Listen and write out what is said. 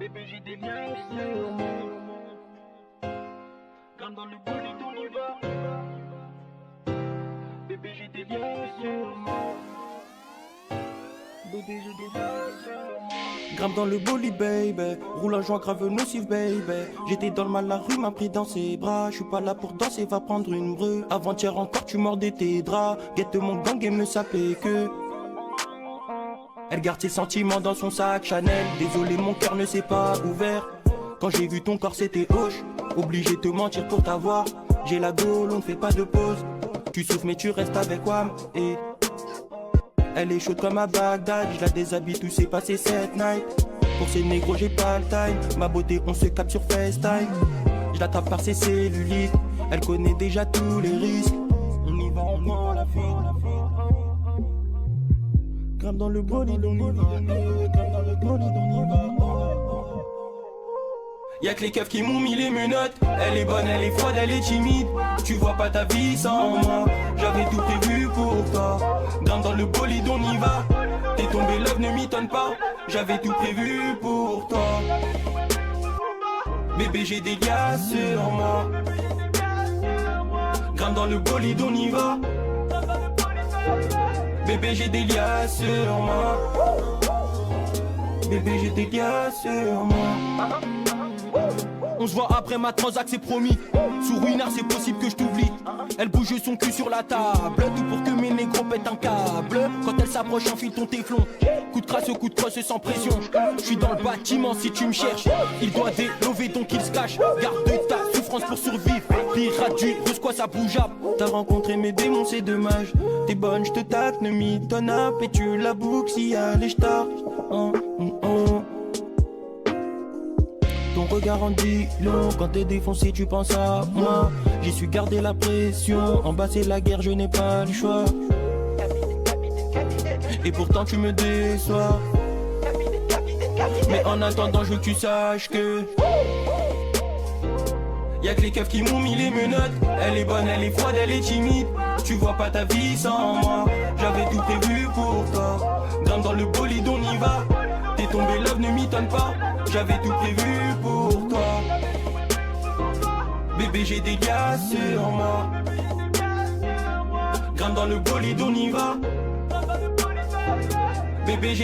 Bébé, j'ai des liens sur moi. Comme dans le bolide, on y va. Bébé, j'ai des liens sur moi. Bébé, j'ai des liens sur moi. Grimpe dans le bolide, baby. Roule un joint grave nocif, baby. J'étais dans le mal, la rue m'a pris dans ses bras. Je suis pas là pour danser, va prendre une breu. Avant-hier encore, tu mordais tes draps. Guette mon gang et me sapait que. Elle garde ses sentiments dans son sac Chanel. Désolé, mon cœur ne s'est pas ouvert. Quand j'ai vu ton corps, c'était hoche. Obligé de te mentir pour t'avoir. J'ai la gaule, on ne fait pas de pause. Tu souffres, mais tu restes avec Wam. Et elle est chaude comme à Bagdad. Je la déshabille, tout s'est passé cette night. Pour ces négros, j'ai pas le time. Ma beauté, on se capte sur FaceTime. Je l'attrape par ses cellulites. Elle connaît déjà tous les risques. On y va, on prend la fuite. Grimpe dans le bolide, on y va. Grimpe dans le bolide, on y va. Y'a que les keufs qui m'ont mis les menottes. Elle est bonne, elle est froide, elle est timide. Tu vois pas ta vie sans moi. J'avais tout prévu pour toi. Grimpe dans le bolide, on y va. T'es tombé, love, ne m'étonne pas. J'avais tout prévu pour toi. Bébé, j'ai des gars sur moi. Grimpe dans le bolide, on y va. Bébé, j'ai des liens sur moi. Bébé, j'ai des liens sur moi. On se voit après ma transac, c'est promis. Sous ruinard, c'est possible que je t'oublie. Elle bouge son cul sur la table. Tout pour que mes négros pètent un câble. Quand elle s'approche, enfile ton téflon. Coup de crasse, coup de crosse sans pression. Je suis dans le bâtiment si tu me cherches. Il doit délover donc il se cache. Garde ta souffrance pour survivre. Pirate du russe, quoi ça bouge. T'as rencontré mes démons, c'est dommage. T'es bonne, je te tape, ne m'étonne pas. Et tu la boucles si allez, je t'arrête. Ton regard en dit long. Quand t'es défoncé, tu penses à moi. J'ai su garder la pression. En bas, c'est la guerre, je n'ai pas le choix. Et pourtant, tu me déçois. Mais en attendant, je veux que tu saches que y'a que les keufs qui m'ont mis les menottes. Elle est bonne, elle est froide, elle est timide. Tu vois pas ta vie sans moi. J'avais tout prévu pour toi. Grimpe dans le bolide, on y va. T'es tombé, love, ne m'étonne pas. J'avais tout prévu pour toi. Bébé, j'ai des gars sur moi. Grimpe dans le bolide, on y va. Bébé, j'ai